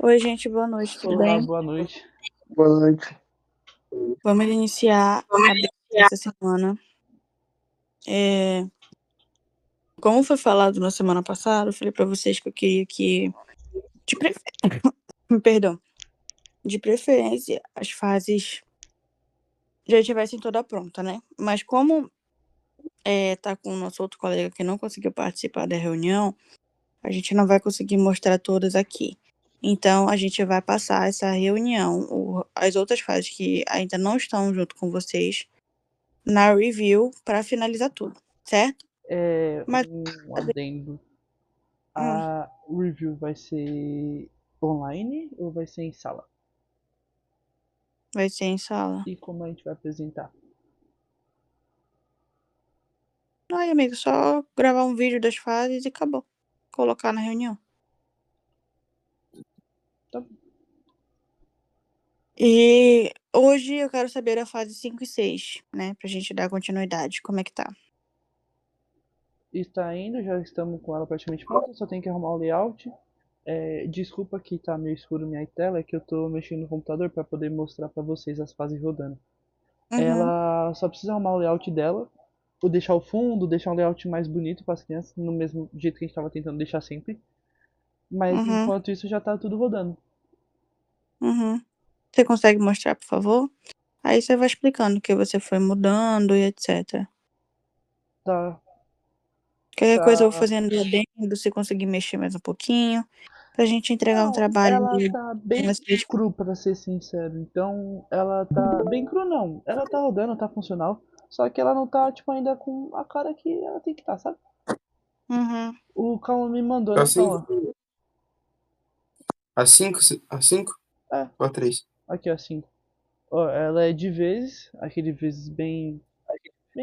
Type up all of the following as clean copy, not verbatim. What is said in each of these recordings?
Oi, gente, boa noite, tudo Olá, bem? boa noite. Boa noite. Vamos iniciar a dessa semana. Como foi falado na semana passada, eu falei para vocês que eu queria que, de, pre... Perdão, de preferência, as fases já estivessem toda pronta, né? Mas como tá com o nosso outro colega que não conseguiu participar da reunião, a gente não vai conseguir mostrar todas aqui. Então, a gente vai passar essa reunião, as outras fases que ainda não estão junto com vocês, na review para finalizar tudo, certo? Mas Um adendo. hum, A review vai ser online ou vai ser em sala? vai ser em sala. E como a gente vai apresentar? Ai, amigo, só gravar um vídeo das fases e acabou. Colocar na reunião. Tá bom. E hoje eu quero saber a fase 5 e 6, né? Pra gente dar continuidade. Como é que tá? Está indo, já estamos com ela praticamente pronta, só tem que arrumar o layout. Desculpa que tá meio escuro minha tela, é que eu tô mexendo no computador para poder mostrar para vocês as fases rodando. Uhum, Ela só precisa arrumar o layout dela, ou deixar o fundo, deixar um layout mais bonito para as crianças, no mesmo jeito que a gente estava tentando deixar sempre. Mas uhum, enquanto isso já tá tudo rodando. uhum. Você consegue mostrar, por favor? Aí você vai explicando o que você foi mudando e etc. Tá, Qualquer coisa eu vou tá. fazendo adendo, se conseguir mexer mais um pouquinho, pra gente entregar um Não, trabalho ela tá bem mais certinho. cru, pra ser sincero. Então, ela tá bem cru, não. Ela tá rodando, tá funcional. Só que ela não tá, tipo, ainda com a cara que ela tem que estar, sabe? Uhum, O Calma me mandou, A né, 5? Calma? A 5? A 5? É, Ou a 3? aqui, ó, 5. Ó, ela é de vezes, aquele vezes bem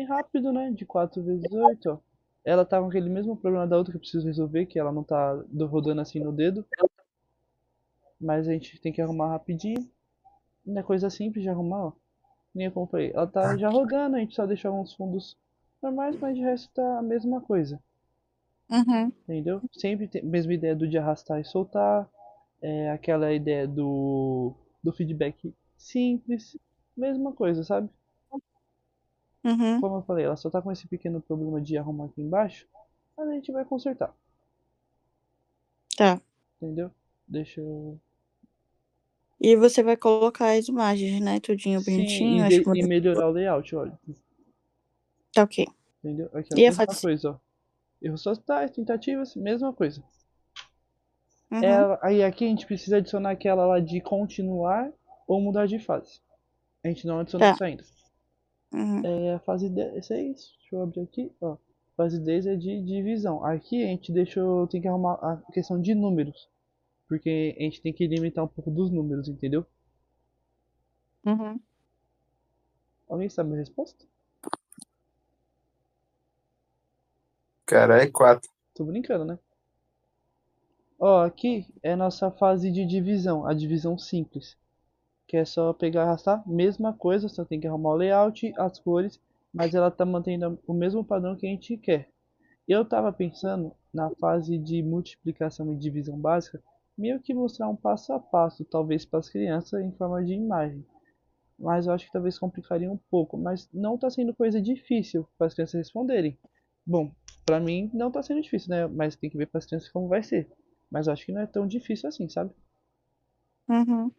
rápido, né? De 4 vezes 8, ó. Ela tá com aquele mesmo problema da outra que eu preciso resolver, que ela não tá rodando assim no dedo. Mas a gente tem que arrumar rapidinho. Não é coisa simples de arrumar, ó. Nem eu comprei. Ela tá Tá. já rodando, a gente só deixou alguns fundos normais, mas de resto tá a mesma coisa. uhum, Entendeu? Sempre tem a mesma ideia do de arrastar e soltar. Aquela ideia do feedback simples. Mesma coisa, sabe? uhum. Como eu falei, ela só tá com esse pequeno problema de arrumar aqui embaixo. Mas a gente vai consertar. Tá. Entendeu? Deixa eu. E você vai colocar as imagens, né? Tudinho Sim, bonitinho, acho que e mudou. melhorar o layout, olha. Tá ok. Entendeu? Aqui, ó. E a Mesma fase. coisa, ó. Erros totais, tentativas, mesma coisa. Uhum. Aí aqui a gente precisa adicionar aquela lá de continuar ou mudar de fase. A gente não adicionou Tá. isso ainda. Uhum. É a fase 6, deixa eu abrir aqui, ó. Fase 10 é de divisão. Aqui a gente deixou, tem que arrumar a questão de números. Porque a gente tem que limitar um pouco dos números, entendeu? Uhum. Alguém sabe a resposta? Cara, é 4. Tô brincando, né? Ó, aqui é a nossa fase de divisão, a divisão simples. Que é só pegar e arrastar, mesma coisa, só tem que arrumar o layout, as cores, mas ela tá mantendo o mesmo padrão que a gente quer. Eu estava pensando na fase de multiplicação e divisão básica, meio que mostrar um passo a passo, talvez para as crianças em forma de imagem. Mas eu acho que talvez complicaria um pouco, mas não está sendo coisa difícil para as crianças responderem. Bom, para mim não está sendo difícil, né? Mas tem que ver para as crianças como vai ser. Mas eu acho que não é tão difícil assim, sabe? Uhum.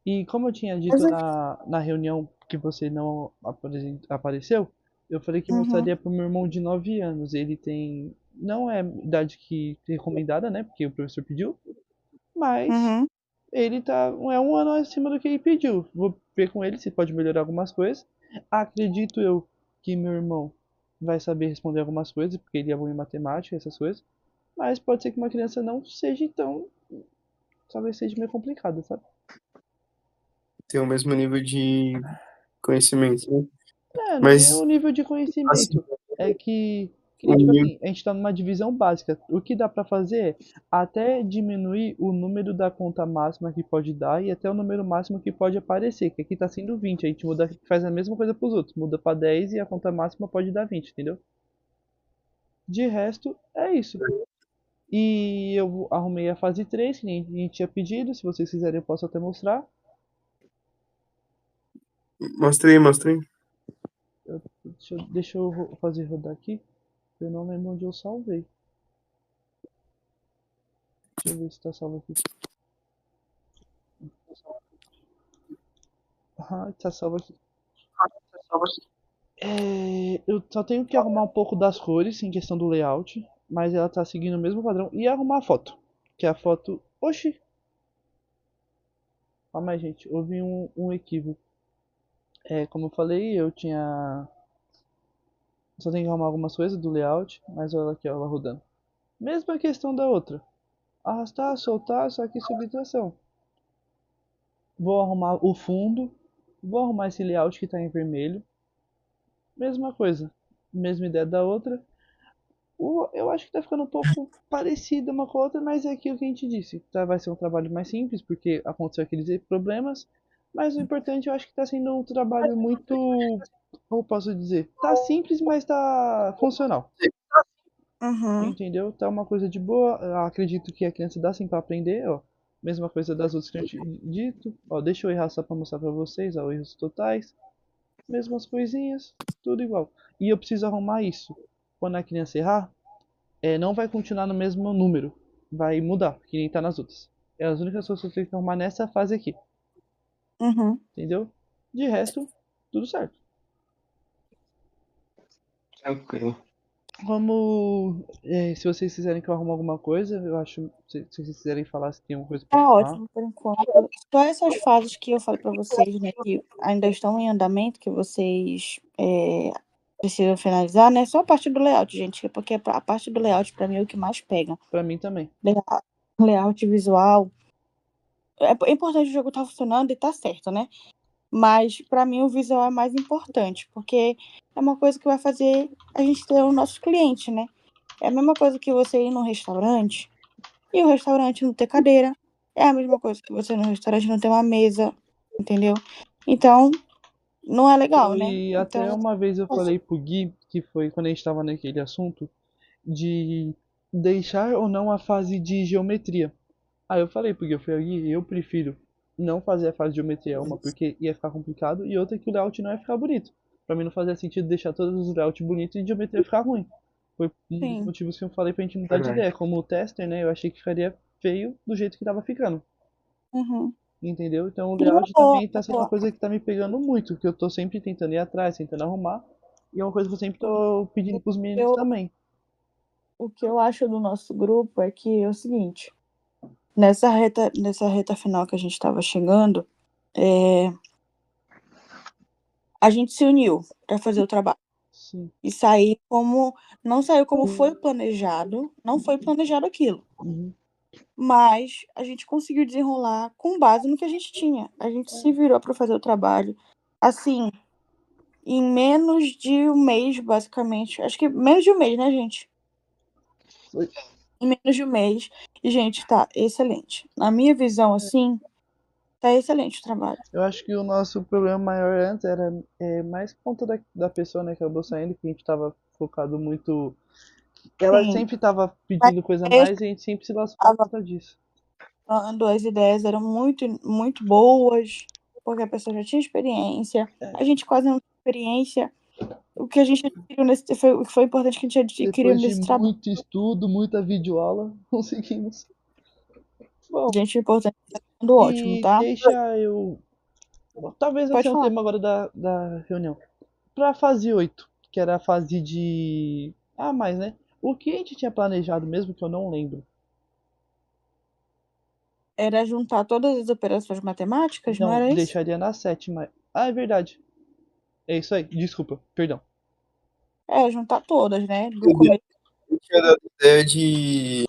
E como eu tinha Mas dito na reunião que você não apareceu, eu falei que Uhum. mostraria para o meu irmão de 9 anos. Ele tem. Não é a idade que recomendada, né? Porque o professor pediu. Mas Uhum. ele tá. É um ano acima do que ele pediu. Vou ver com ele se pode melhorar algumas coisas. Acredito eu que meu irmão vai saber responder algumas coisas, porque ele é bom em matemática, essas coisas. Mas pode ser que uma criança não seja tão. Talvez seja meio complicado, sabe? Tem o mesmo nível de conhecimento, né? Não é nem o Mas, nível de assim, conhecimento. É que o nem, tipo nível. assim, a gente tá numa divisão básica. O que dá pra fazer é até diminuir o número da conta máxima que pode dar e até o número máximo que pode aparecer, que aqui tá sendo 20. A gente muda, faz a mesma coisa pros outros. Muda pra 10 e a conta máxima pode dar 20, entendeu? De resto, é isso. E eu arrumei a fase 3 que nem a gente tinha pedido. Se vocês quiserem, eu posso até mostrar. Mostrei, mostrei. Deixa eu fazer rodar aqui. Eu não lembro onde eu salvei. Deixa eu ver se tá salvo aqui. Ah, tá salvo aqui. Eu só tenho que arrumar um pouco das cores em questão do layout, mas ela tá seguindo o mesmo padrão. E arrumar a foto. Que é a foto. Oxi! Calma aí, gente. Houve um equívoco. Como eu falei, eu tinha. Só tenho que arrumar algumas coisas do layout, mas olha aqui, ó, ela rodando. Mesma questão da outra. Arrastar, soltar, só que subtração. Vou arrumar o fundo. Vou arrumar esse layout que está em vermelho. Mesma coisa. Mesma ideia da outra. Eu acho que tá ficando um pouco parecida uma com a outra, mas é aquilo que a gente disse. Tá, vai ser um trabalho mais simples, porque aconteceu aqueles problemas. Mas o importante, eu acho que tá sendo um trabalho muito. Como posso dizer? Tá simples, mas tá funcional. Uhum. Entendeu? Tá uma coisa de boa. Eu acredito que a criança dá sim pra aprender, ó. Mesma coisa das outras que eu tinha dito. Ó, deixa eu errar só pra mostrar pra vocês, ó, erros totais. Mesmas coisinhas, tudo igual. E eu preciso arrumar isso. Quando a criança errar, não vai continuar no mesmo número. Vai mudar, que nem tá nas outras. É as únicas coisas que eu tenho que arrumar nessa fase aqui. Uhum. Entendeu? De resto, tudo certo. Tranquilo. Vamos. Se vocês quiserem que eu arrume alguma coisa, eu acho. Se vocês quiserem falar se tem alguma coisa pra Tá arrumar. ótimo por enquanto. Só essas fases que eu falei pra vocês, né, que ainda estão em andamento, que vocês precisam finalizar, né? Só a parte do layout, gente, porque a parte do layout pra mim é o que mais pega. Pra mim também. Layout visual. É importante o jogo estar funcionando e tá certo, né? Mas pra mim o visual é mais importante, porque é uma coisa que vai fazer a gente ter o nosso cliente, né? É a mesma coisa que você ir num restaurante e o restaurante não ter cadeira. É a mesma coisa que você ir num restaurante não ter uma mesa, entendeu? Então, não é legal, né? E até Então, uma vez eu falei pro Gui, que foi quando a gente tava naquele assunto, de deixar ou não a fase de geometria. Aí eu falei pro Gui, eu falei, Gui, eu prefiro não fazer a fase de geometria, uma porque ia ficar complicado, e outra que o layout não ia ficar bonito. Pra mim não fazia sentido deixar todos os layouts bonitos e geometria ficar ruim. Foi um dos sim. motivos que eu falei pra gente mudar de Verdade. ideia. Como tester, né, eu achei que ficaria feio do jeito que tava ficando. Uhum. Entendeu? Então o E uma layout boa, também tá uma sendo uma boa. coisa que tá me pegando muito, que eu tô sempre tentando ir atrás, tentando arrumar. E é uma coisa que eu sempre tô pedindo pros meninos Eu, também. o que eu acho do nosso grupo é que é o seguinte, nessa reta final que a gente estava chegando, é, a gente se uniu para fazer o trabalho. Sim. E sair como. Não saiu como foi planejado, não foi planejado aquilo. Uhum. Mas a gente conseguiu desenrolar com base no que a gente tinha. A gente se virou para fazer o trabalho. Assim, em menos de um mês, basicamente. Acho que menos de um mês, né, gente? Foi- Em menos de um mês. E, gente, tá excelente. Na minha visão, assim, tá excelente o trabalho. Eu acho que o nosso problema maior antes era mais por conta da pessoa, né, que acabou saindo, que a gente tava focado muito. Ela Sim. sempre tava Mas pedindo coisa a eu mais e a gente sempre se lascou por estava conta disso. falando, as ideias eram muito, muito boas, porque a pessoa já tinha experiência. A gente quase não tinha experiência. O que a gente adquiriu o que foi importante que a gente adquiriu Depois de nesse trabalho. muito estudo, muita videoaula, conseguimos. Bom, Gente, importante tá sendo ótimo, e tá? deixa eu. Bom, talvez vai Pode ser um falar. tema agora da reunião. Pra fase 8, que era a fase de. Ah, mais, né? O que a gente tinha planejado mesmo que eu não lembro. Era juntar todas as operações matemáticas, não Não, era isso? deixaria na sétima. Ah, é verdade. É isso aí, desculpa, perdão. É, juntar todas, né? Do começo. Eu tinha dado a ideia de.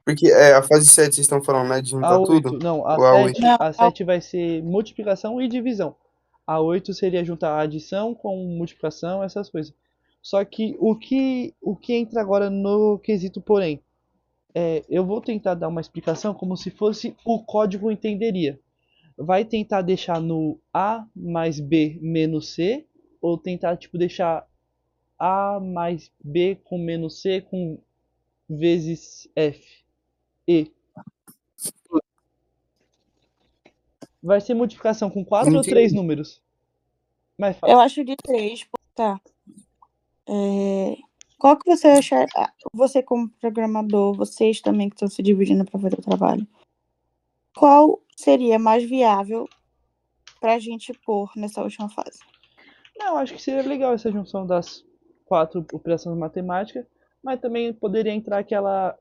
Porque a fase 7 vocês estão falando, né? De A juntar 8, tudo? não, a Ou a 8? 7, Não, a 7 vai ser multiplicação e divisão. A 8 seria juntar a adição com multiplicação, essas coisas. Só que o que entra agora no quesito porém, eu vou tentar dar uma explicação como se fosse o código entenderia. Vai tentar deixar no A mais B menos C, ou tentar tipo deixar A mais B com menos C com vezes F e vai ser multiplicação com 4 ou 3 Entendi. números? Mais Eu fácil. acho de 3, tá. Qual que você acha, você como programador, vocês também que estão se dividindo para fazer o trabalho, qual seria mais viável para a gente pôr nessa última fase? Não, acho que seria legal essa junção das 4 operações matemáticas, mas também poderia entrar aquela.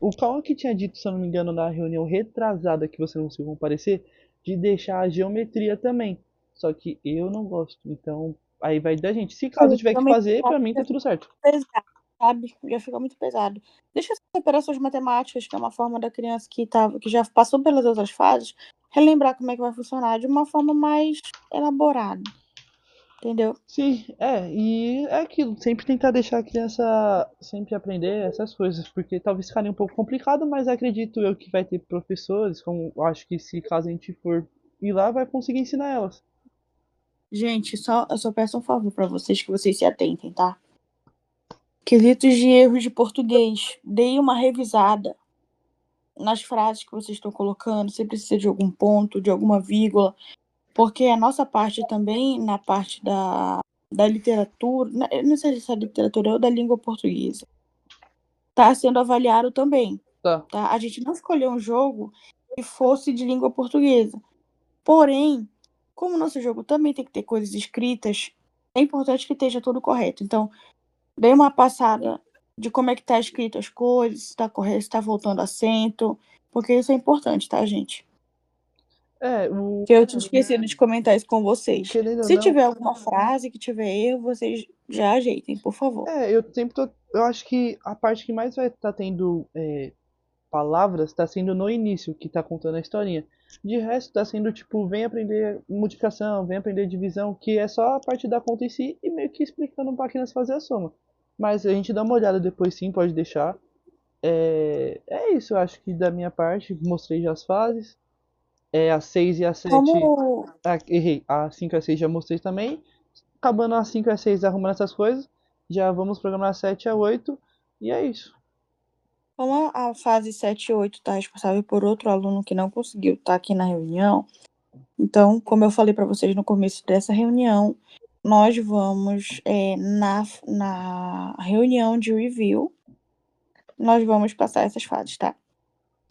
O Cauã que tinha dito, se eu não me engano, na reunião retrasada que você não conseguiu comparecer, de deixar a geometria também. Só que eu não gosto. Então, aí vai da gente. Se caso eu tiver que Realmente fazer, pra mim tá tudo certo. pesado, sabe? Já fica muito pesado. Deixa essas operações matemáticas, que é uma forma da criança que já passou pelas outras fases, relembrar como é que vai funcionar de uma forma mais elaborada. Entendeu? Sim, e é aquilo, sempre tentar deixar a criança sempre aprender essas coisas, porque talvez ficaria um pouco complicado, mas acredito eu que vai ter professores, como eu acho que se caso a gente for ir lá, vai conseguir ensinar elas. Gente, eu só peço um favor para vocês que vocês se atentem, tá? Quesitos de erros de português. Dei uma revisada nas frases que vocês estão colocando, se precisa de algum ponto, de alguma vírgula, porque a nossa parte também, na parte da literatura, eu não sei se é literatura ou da língua portuguesa, está sendo avaliado também, Tá, tá? A gente não escolheu um jogo que fosse de língua portuguesa. Porém, como o nosso jogo também tem que ter coisas escritas, é importante que esteja tudo correto. Então, dei uma passada de como é que tá escrito as coisas, se tá correto, se tá voltando acento, porque isso é importante, tá, gente? Que eu tinha esquecido de comentar isso com vocês. querendo ou Se não, tiver alguma frase que tiver erro, vocês já ajeitem, por favor. eu sempre tô, eu acho que a parte que mais vai estar tendo palavras está sendo no início, que está contando a historinha. De resto, está sendo tipo, vem aprender multiplicação, vem aprender divisão, que é só a parte da conta em si e meio que explicando para a criança fazer a soma. Mas a gente dá uma olhada depois sim, pode deixar. É isso, eu acho que da minha parte, mostrei já as fases. A 6 e a 7. Como, Errei. A 5 e a 6 já mostrei também. Acabando a 5 e a 6 arrumando essas coisas. Já vamos programar a 7 e a 8. E é isso. como a fase 7 e 8 está responsável por outro aluno que não conseguiu estar aqui na reunião, então, como eu falei para vocês no começo dessa reunião, nós vamos, na reunião de review, nós vamos passar essas fases, tá?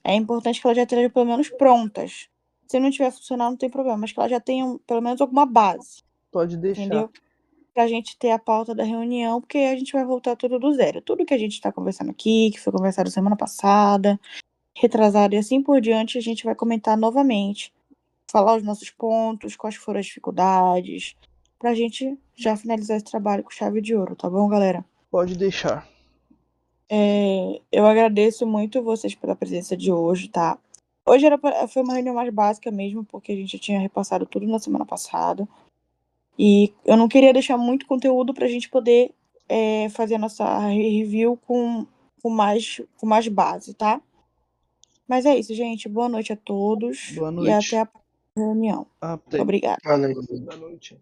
É importante que elas já estejam pelo menos prontas. Se não tiver funcionando, não tem problema, mas que elas já tenham pelo menos alguma base, Pode deixar. entendeu? Pra gente ter a pauta da reunião, porque a gente vai voltar tudo do zero. Tudo que a gente está conversando aqui, que foi conversado semana passada, retrasado e assim por diante, a gente vai comentar novamente. Falar os nossos pontos, quais foram as dificuldades, pra gente já finalizar esse trabalho com chave de ouro, tá bom, galera? Pode deixar. Eu agradeço muito vocês pela presença de hoje, tá? Hoje foi uma reunião mais básica mesmo, porque a gente já tinha repassado tudo na semana passada. E eu não queria deixar muito conteúdo pra gente poder fazer a nossa review com mais base, tá? Mas é isso, gente. Boa noite a todos Boa e até noite. a próxima reunião. Até. Obrigada. Valeu. Boa noite.